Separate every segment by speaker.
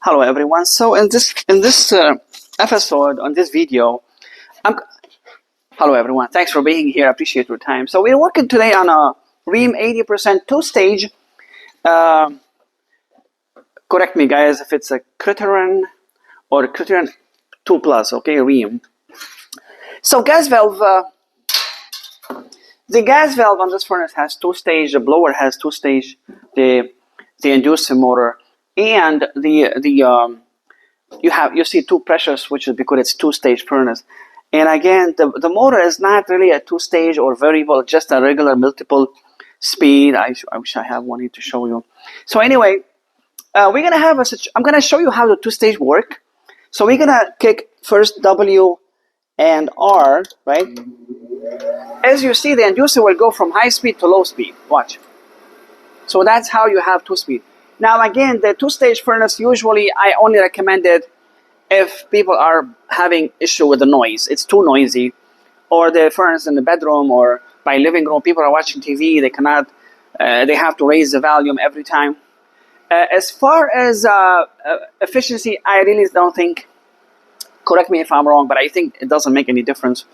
Speaker 1: Hello everyone. So in this episode, on this video, I'm hello everyone. Thanks for being here. I appreciate your time. So we're working today on a Rheem 80% two-stage. Uh, Correct me, guys, if it's a Criterion or Criterion 2 Plus. Okay, Rheem. So gas valve. The gas valve on this furnace has two-stage. The blower has two-stage. The inducer motor and the you see two pressure switches because it's two-stage furnace. And again, the motor is not really a two-stage or variable, just a regular multiple speed. I wish I have one here to show you. So anyway, we're gonna have I'm gonna show you how the two-stage work. So we're gonna kick first W and R, right? As you see, the inducer will go from high speed to low speed. Watch. So that's how you have two-speed. Now again, the two-stage furnace, usually I only recommend it if people are having issue with the noise. It's too noisy, or the furnace in the bedroom or by living room, people are watching TV, they cannot, they have to raise the volume every time. As far as efficiency, I really don't think, correct me if I'm wrong, but I think it doesn't make any difference.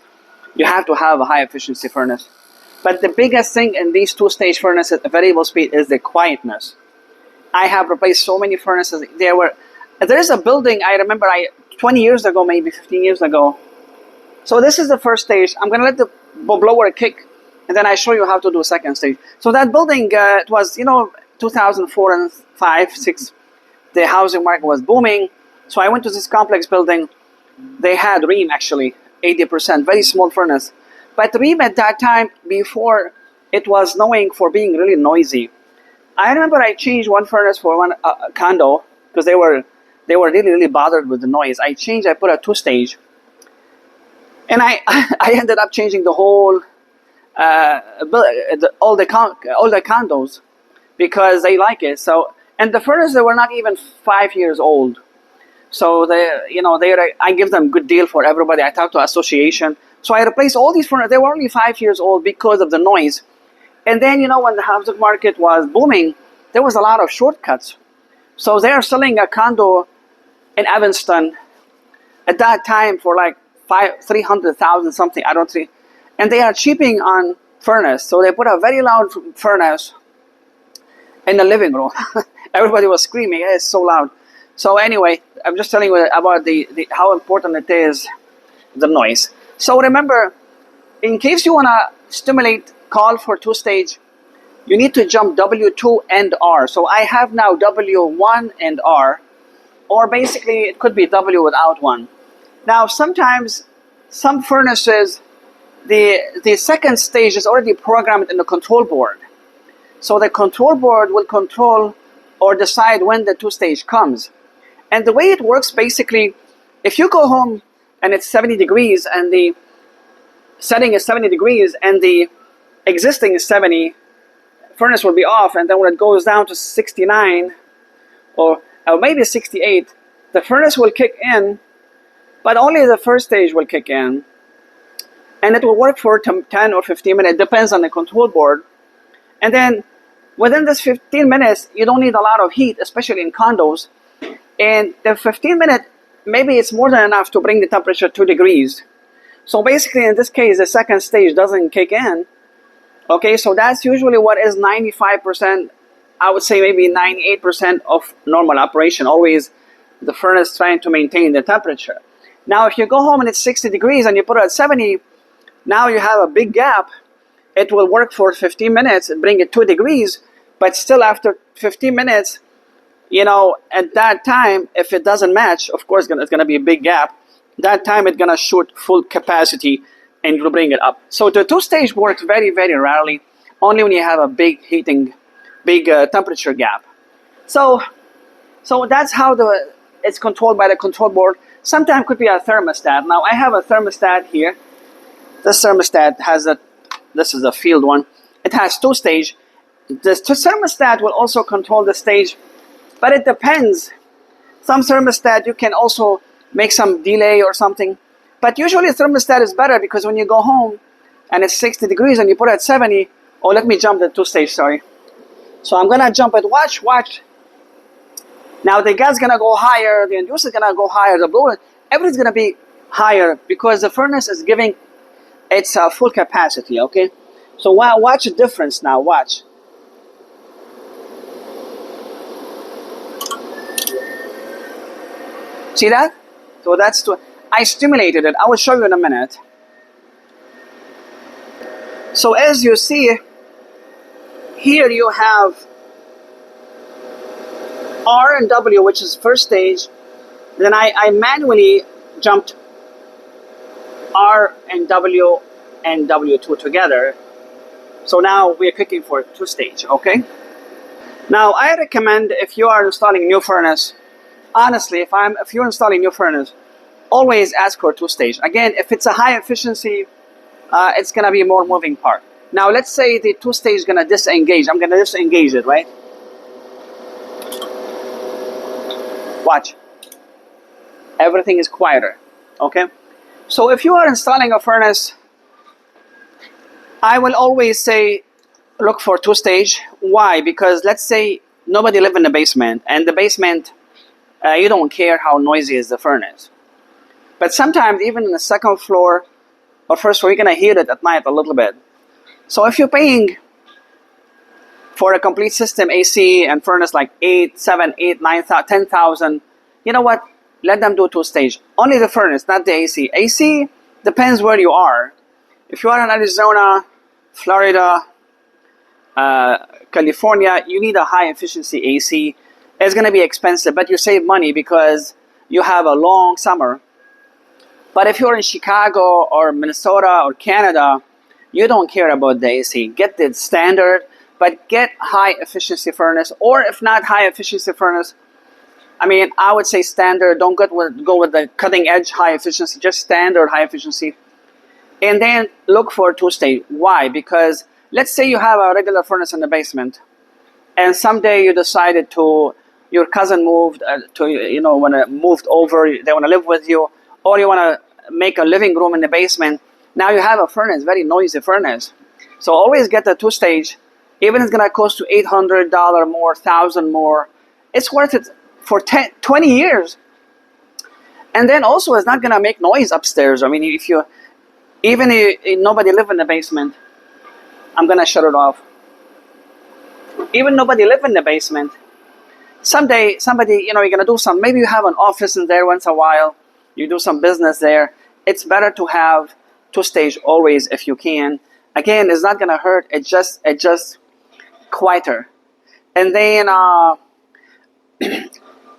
Speaker 1: You have to have a high efficiency furnace. But the biggest thing in these two-stage furnaces at variable speed is the quietness. I have replaced so many furnaces. There is a building, I remember 20 years ago, maybe 15 years ago. So this is the first stage. I'm going to let the blower kick, and then I show you how to do a second stage. So that building, it was, 2004 and 5, 6. The housing market was booming. So I went to this complex building. They had Rheem, actually, 80%, very small furnace. But Rheem at that time, before, it was known for being really noisy. I remember I changed one furnace for one condo because they were really bothered with the noise. I put a two-stage, and I ended up changing the whole all the condos because they like it. So, and the furnaces, they were not even 5 years old. So I give them good deal for everybody. I talked to association. So I replaced all these furnaces. They were only 5 years old because of the noise. And then, when the housing market was booming, there was a lot of shortcuts. So they are selling a condo in Evanston at that time for like 300,000 something. I don't see. And they are cheaping on furnace. So they put a very loud furnace in the living room. Everybody was screaming. It's so loud. So anyway, I'm just telling you about the how important it is, the noise. So remember, in case you want to stimulate call for two-stage, you need to jump W2 and R. So I have now W1 and R, or basically it could be W without one. Now sometimes some furnaces, the second stage is already programmed in the control board. So the control board will control or decide when the two-stage comes. And the way it works, basically, if you go home and it's 70 degrees and the setting is 70 degrees and the existing is 70, furnace will be off, and then when it goes down to 69 or maybe 68, the furnace will kick in, but only the first stage will kick in, and it will work for 10 or 15 minutes, depends on the control board. And then within this 15 minutes, you don't need a lot of heat, especially in condos. And the 15 minutes, maybe it's more than enough to bring the temperature 2 degrees. So basically, in this case, the second stage doesn't kick in. Okay, so that's usually what is 95%, I would say maybe 98% of normal operation. Always the furnace trying to maintain the temperature. Now, if you go home and it's 60 degrees and you put it at 70, now you have a big gap. It will work for 15 minutes and bring it 2 degrees, but still after 15 minutes, at that time, if it doesn't match, of course, it's going to be a big gap. That time, it's going to shoot full capacity and you'll bring it up. So the two-stage works very, very rarely, only when you have a big temperature gap. So that's how it's controlled by the control board. Sometimes it could be a thermostat. Now, I have a thermostat here. This thermostat has this is a field one. It has two-stage. The thermostat will also control the stage, but it depends. Some thermostat, you can also make some delay or something. But usually a thermostat is better because when you go home and it's 60 degrees and you put it at 70, let me jump the two-stage, sorry. So I'm going to jump it. Watch. Now the gas is gonna go higher, the inducer is gonna go higher, the blower, everything's gonna be higher because the furnace is giving its full capacity, okay? So watch the difference now, watch. See that? So that's, I stimulated it, I will show you in a minute. So as you see, here you have R and W, which is first stage. Then I manually jumped R and W2 together. So now we're clicking for 2-stage, okay? Now I recommend, if you are installing new furnace, honestly, if you're installing new furnace, always ask for 2-stage. Again, if it's a high efficiency, it's gonna be more moving part. Now let's say the 2-stage is gonna disengage. I'm gonna disengage it, right? Watch. Everything is quieter, okay? So if you are installing a furnace, I will always say look for 2-stage. Why? Because let's say nobody live in the basement, and the basement, you don't care how noisy is the furnace. But sometimes even in the second floor or first floor, you're gonna hear it at night a little bit. So if you're paying for a complete system AC and furnace like 8, 7, 8, 9, 10,000, you know what? Let them do 2-stage. Only the furnace, not the AC. AC depends where you are. If you are in Arizona, Florida, California, you need a high efficiency AC. It's going to be expensive, but you save money because you have a long summer. But if you're in Chicago or Minnesota or Canada, you don't care about the AC. Get the standard, but get high efficiency furnace. Or if not high efficiency furnace, I mean, I would say standard. Don't go with the cutting edge high efficiency, just standard high efficiency. And then look for 2-stage. Why? Because let's say you have a regular furnace in the basement, and someday you decided to, your cousin moved moved over, they want to live with you, or you want to make a living room in the basement. Now you have a furnace, very noisy furnace. So always get the 2-stage. Even if it's going to cost you $800 more, $1,000 more, it's worth it for 20 years. And then also it's not going to make noise upstairs. I mean, even if nobody live in the basement, I'm going to shut it off. Even nobody live in the basement, someday somebody, you're going to do some, maybe you have an office in there once a while, you do some business there. It's better to have 2-stage always if you can. Again, it's not going to hurt. It's just quieter. And then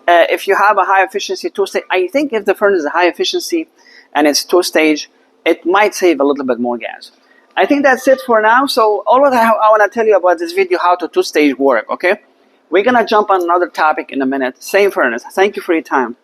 Speaker 1: if you have a high efficiency 2-stage, I think if the furnace is high efficiency and it's 2-stage, it might save a little bit more gas. I think that's it for now. So all what I want to tell you about this video, how to 2-stage work, okay? We're going to jump on another topic in a minute. Same furnace. Thank you for your time.